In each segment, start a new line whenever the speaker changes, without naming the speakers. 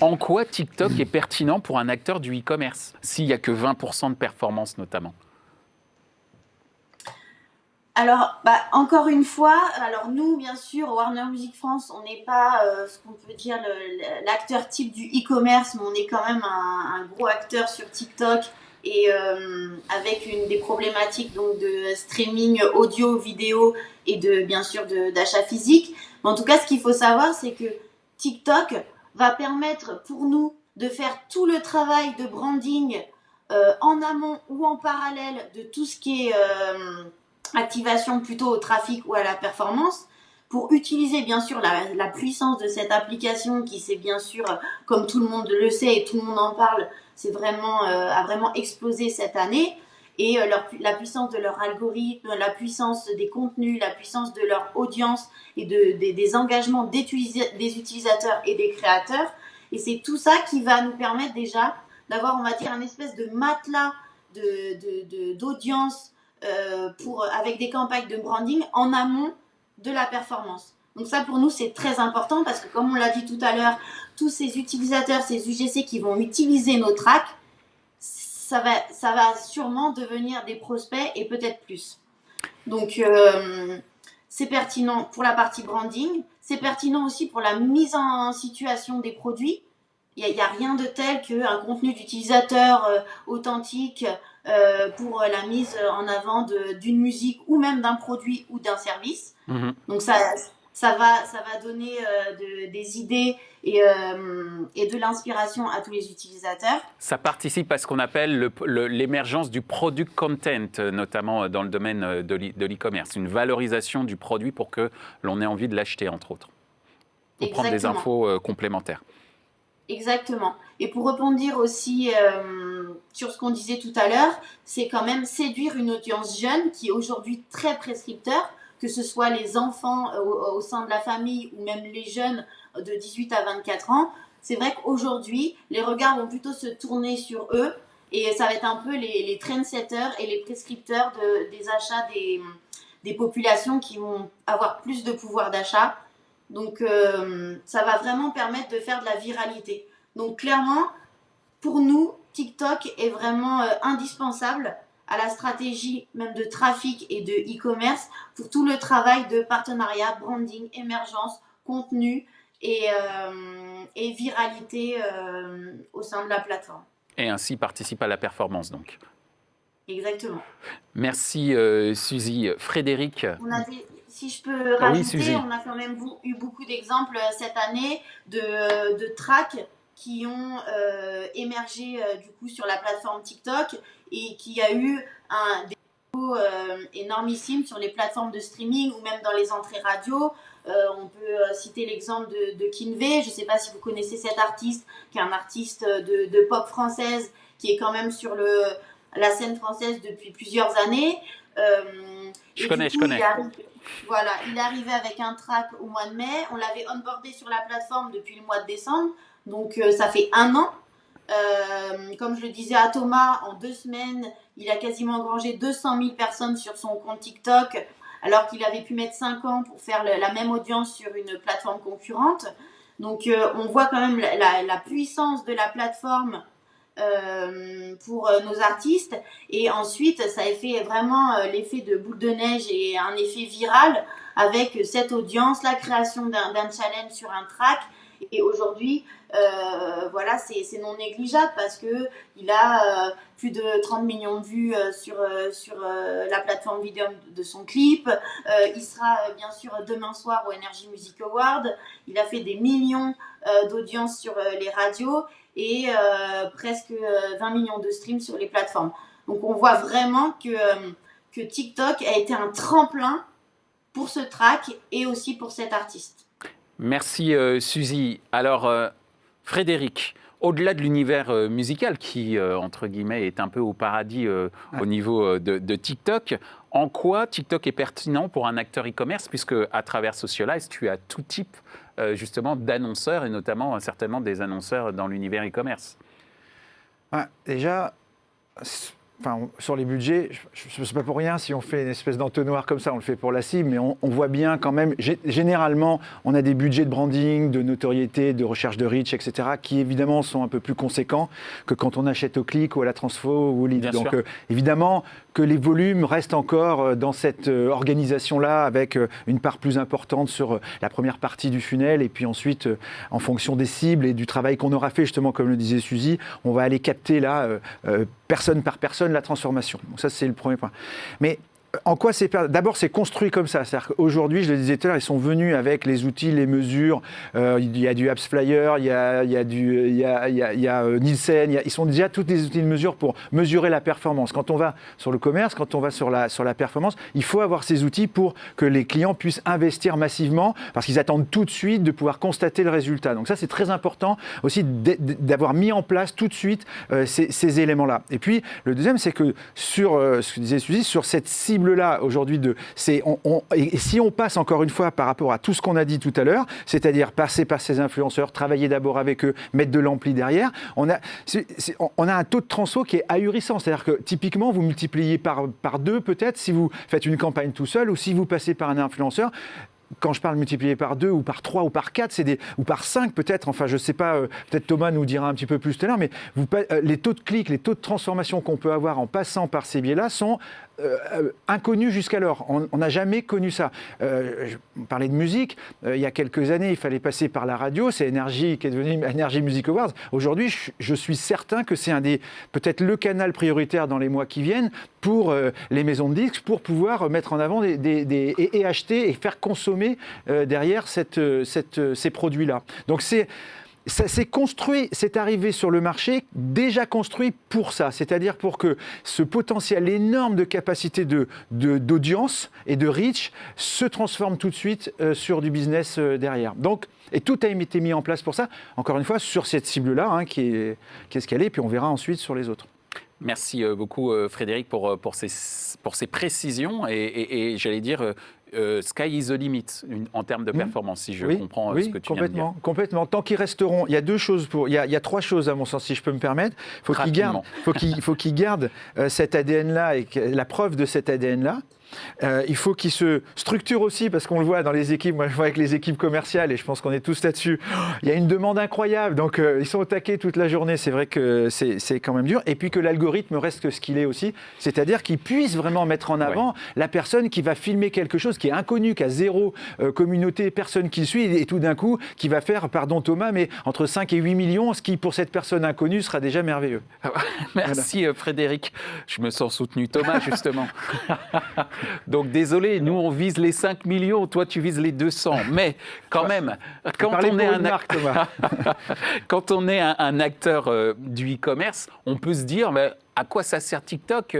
En quoi TikTok est pertinent pour un acteur du e-commerce, s'il n'y a que 20% de performance notamment?
Alors, encore une fois, alors nous, bien sûr, Warner Music France, on n'est pas ce qu'on peut dire l'acteur type du e-commerce, mais on est quand même un gros acteur sur TikTok et avec des problématiques donc de streaming audio, vidéo et bien sûr d'achat physique. Mais en tout cas, ce qu'il faut savoir, c'est que TikTok va permettre pour nous de faire tout le travail de branding en amont ou en parallèle de tout ce qui est activation plutôt au trafic ou à la performance, pour utiliser bien sûr la puissance de cette application qui c'est bien sûr, comme tout le monde le sait et tout le monde en parle, c'est vraiment, a vraiment explosé cette année. Et la puissance de leur algorithme, la puissance des contenus, la puissance de leur audience et des engagements des utilisateurs et des créateurs. Et c'est tout ça qui va nous permettre déjà d'avoir, on va dire, un espèce de matelas d'audience avec des campagnes de branding en amont de la performance. Donc ça, pour nous, c'est très important parce que, comme on l'a dit tout à l'heure, tous ces utilisateurs, ces UGC qui vont utiliser nos tracks, ça va sûrement devenir des prospects et peut-être plus. Donc, c'est pertinent pour la partie branding. C'est pertinent aussi pour la mise en situation des produits. Il n'y a rien de tel qu'un contenu d'utilisateur authentique pour la mise en avant d'une musique ou même d'un produit ou d'un service. Donc ça va donner des idées et de l'inspiration à tous les utilisateurs.
Ça participe à ce qu'on appelle l'émergence du product content, notamment dans le domaine de l'e-commerce, une valorisation du produit pour que l'on ait envie de l'acheter, entre autres, ou prendre des infos complémentaires.
Exactement. Et pour rebondir aussi sur ce qu'on disait tout à l'heure, c'est quand même séduire une audience jeune qui est aujourd'hui très prescripteur, que ce soit les enfants au sein de la famille ou même les jeunes de 18 à 24 ans. C'est vrai qu'aujourd'hui, les regards vont plutôt se tourner sur eux et ça va être un peu les trendsetters et les prescripteurs des achats des populations qui vont avoir plus de pouvoir d'achat. Donc, ça va vraiment permettre de faire de la viralité. Donc, clairement, pour nous, TikTok est vraiment indispensable à la stratégie même de trafic et de e-commerce pour tout le travail de partenariat, branding, émergence, contenu et viralité au sein de la plateforme.
Et ainsi participe à la performance, donc.
Exactement.
Merci, Suzy. Frédéric.
Si je peux rajouter,
oui,
on a quand même eu beaucoup d'exemples cette année de tracks qui ont émergé du coup sur la plateforme TikTok et qui a eu des échos énormissimes sur les plateformes de streaming ou même dans les entrées radio. On peut citer l'exemple de Kinvey. Je ne sais pas si vous connaissez cet artiste, qui est un artiste de pop française, qui est quand même sur la scène française depuis plusieurs années.
Je connais.
Voilà, il est arrivé avec un track au mois de mai. On l'avait onboardé sur la plateforme depuis le mois de décembre. Donc, ça fait 1 an. Comme je le disais à Thomas, en 2 semaines, il a quasiment engrangé 200 000 personnes sur son compte TikTok, alors qu'il avait pu mettre 5 ans pour faire la même audience sur une plateforme concurrente. Donc, on voit quand même la puissance de la plateforme pour nos artistes. Et ensuite, ça a fait vraiment l'effet de boule de neige et un effet viral avec cette audience, la création d'un challenge sur un track. Et aujourd'hui, voilà, c'est non négligeable parce que il a plus de 30 millions de vues sur la plateforme vidéo de son clip. Il sera bien sûr demain soir au Energy Music Award. Il a fait des millions d'audience sur les radios et presque 20 millions de streams sur les plateformes. Donc on voit vraiment que TikTok a été un tremplin pour ce track et aussi pour cet artiste.
Merci Suzy. Alors Frédéric, au-delà de l'univers musical qui, entre guillemets, est un peu au paradis au niveau de TikTok, en quoi TikTok est pertinent pour un acteur e-commerce, puisque à travers Socialize, tu as tout type justement d'annonceurs, et notamment certainement des annonceurs dans l'univers e-commerce?
Déjà, sur les budgets, je ne sais pas pour rien si on fait une espèce d'entonnoir comme ça, on le fait pour la cible, mais on voit bien quand même, généralement, on a des budgets de branding, de notoriété, de recherche de reach, etc., qui évidemment sont un peu plus conséquents que quand on achète au clic ou à la transfo ou au lead. Donc évidemment que les volumes restent encore dans cette organisation-là avec une part plus importante sur la première partie du funnel et puis ensuite, en fonction des cibles et du travail qu'on aura fait, justement, comme le disait Suzy, on va aller capter là, personne par personne, la transformation. Donc ça, c'est le premier point. Mais en quoi c'est... D'abord, c'est construit comme ça. C'est-à-dire qu'aujourd'hui, je le disais tout à l'heure, ils sont venus avec les outils, les mesures. Il y a du Apps Flyer, il y a Nielsen. Ils sont déjà tous les outils de mesure pour mesurer la performance. Quand on va sur le commerce, quand on va sur la performance, il faut avoir ces outils pour que les clients puissent investir massivement parce qu'ils attendent tout de suite de pouvoir constater le résultat. Donc ça, c'est très important aussi d'avoir mis en place tout de suite ces éléments-là. Et puis, le deuxième, c'est que sur ce que disait Suzy, sur cette cible là aujourd'hui et si on passe encore une fois par rapport à tout ce qu'on a dit tout à l'heure, c'est-à-dire passer par ces influenceurs, travailler d'abord avec eux, mettre de l'ampli derrière, on a un taux de transfo qui est ahurissant. C'est-à-dire que typiquement, vous multipliez par 2 peut-être si vous faites une campagne tout seul ou si vous passez par un influenceur. Quand je parle multiplié par 2 ou par 3 ou par 4, ou par 5 peut-être, enfin je ne sais pas, peut-être Thomas nous dira un petit peu plus tout à l'heure, mais les taux de clics, les taux de transformation qu'on peut avoir en passant par ces biais-là sont inconnus jusqu'alors. On n'a jamais connu ça. On parlait de musique, il y a quelques années, il fallait passer par la radio, c'est Énergie qui est devenu Energy Music Awards. Aujourd'hui, je suis certain que c'est peut-être le canal prioritaire dans les mois qui viennent pour les maisons de disques, pour pouvoir mettre en avant et acheter et faire consommer derrière ces produits-là. Donc ça s'est construit, c'est arrivé sur le marché, déjà construit pour ça, c'est-à-dire pour que ce potentiel énorme de capacité d'audience et de reach se transforme tout de suite sur du business derrière. Donc, et tout a été mis en place pour ça, encore une fois, sur cette cible-là, qui est ce qu'elle est, puis on verra ensuite sur les autres.
Merci beaucoup Frédéric pour ces précisions et j'allais dire sky is the limit en termes de performance, si je comprends ce que tu viens de dire.
Complètement. Tant qu'ils resteront, il y a 2 choses il y a 3 choses à mon sens, si je peux me permettre. Il faut qu'ils gardent cet ADN-là et la preuve de cet ADN-là. Il faut qu'ils se structurent aussi, parce qu'on le voit dans les équipes, moi je vois avec les équipes commerciales et je pense qu'on est tous là-dessus, il y a une demande incroyable, donc ils sont au taquet toute la journée, c'est vrai que c'est quand même dur, et puis que l'algorithme reste ce qu'il est aussi, c'est-à-dire qu'il puisse vraiment mettre en avant la personne qui va filmer quelque chose qui est inconnu, qui a 0 communauté, personne qui le suit, et tout d'un coup qui va faire, pardon Thomas, mais entre 5 et 8 millions, ce qui pour cette personne inconnue sera déjà merveilleux.
Merci Frédéric, je me sens soutenu. Thomas, justement. Donc désolé, nous on vise les 5 millions, toi tu vises les 200. Mais quand même, quand on est un acteur du e-commerce, on peut se dire mais à quoi ça sert TikTok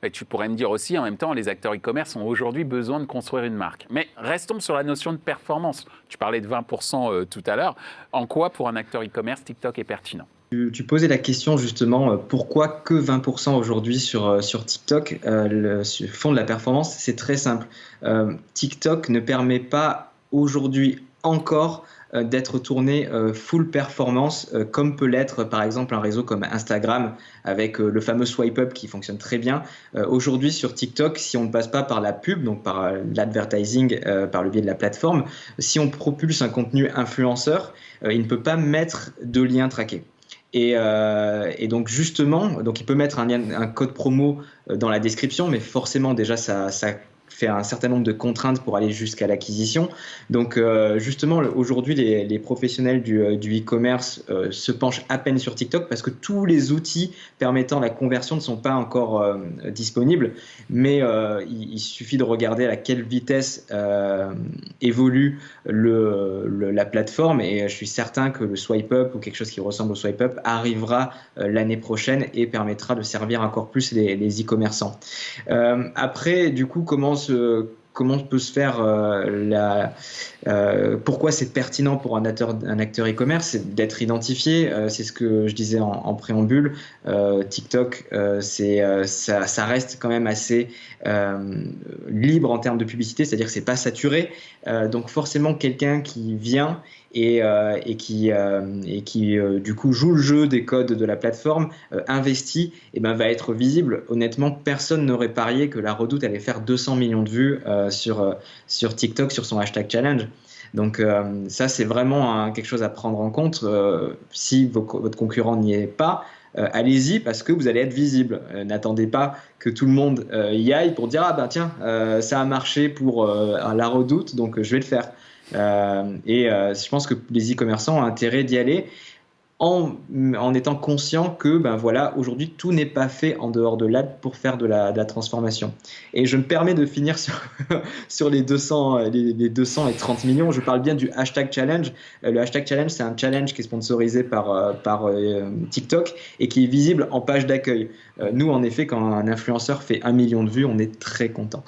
et tu pourrais me dire aussi, en même temps, les acteurs e-commerce ont aujourd'hui besoin de construire une marque. Mais restons sur la notion de performance. Tu parlais de 20% tout à l'heure. En quoi, pour un acteur e-commerce, TikTok est pertinent ?
Tu posais la question justement, pourquoi que 20% aujourd'hui sur TikTok font de la performance? C'est très simple. TikTok ne permet pas aujourd'hui encore d'être tourné full performance comme peut l'être par exemple un réseau comme Instagram avec le fameux swipe up qui fonctionne très bien. Aujourd'hui sur TikTok, si on ne passe pas par la pub, donc par l'advertising, par le biais de la plateforme, si on propulse un contenu influenceur, il ne peut pas mettre de lien traqué. Et donc justement, il peut mettre un code promo dans la description, mais forcément déjà ça fait un certain nombre de contraintes pour aller jusqu'à l'acquisition. Donc justement, aujourd'hui, les professionnels du e-commerce se penchent à peine sur TikTok parce que tous les outils permettant la conversion ne sont pas encore disponibles. Mais il suffit de regarder à quelle vitesse évolue la plateforme et je suis certain que le swipe up ou quelque chose qui ressemble au swipe up arrivera l'année prochaine et permettra de servir encore plus les e-commerçants. Après, du coup, comment peut se faire pourquoi c'est pertinent pour un acteur e-commerce, c'est d'être identifié. C'est ce que je disais en préambule. TikTok, ça reste quand même assez libre en termes de publicité, c'est-à-dire que c'est pas saturé. Donc forcément, quelqu'un qui vient et qui du coup joue le jeu des codes de la plateforme, investit, et ben va être visible. Honnêtement, personne n'aurait parié que La Redoute allait faire 200 millions de vues sur TikTok, sur son hashtag challenge. Donc ça, c'est vraiment quelque chose à prendre en compte. Si votre concurrent n'y est pas, allez-y parce que vous allez être visible. N'attendez pas que tout le monde y aille pour dire « Ah ben tiens, ça a marché pour La Redoute, donc je vais le faire ». Je pense que les e-commerçants ont intérêt d'y aller en étant conscients que ben voilà, aujourd'hui tout n'est pas fait en dehors de l'ad pour faire de la transformation. Et je me permets de finir sur les 230 millions. Je parle bien du hashtag challenge. Le hashtag challenge, c'est un challenge qui est sponsorisé par TikTok et qui est visible en page d'accueil. Nous, en effet, quand un influenceur fait 1 million de vues, on est très content.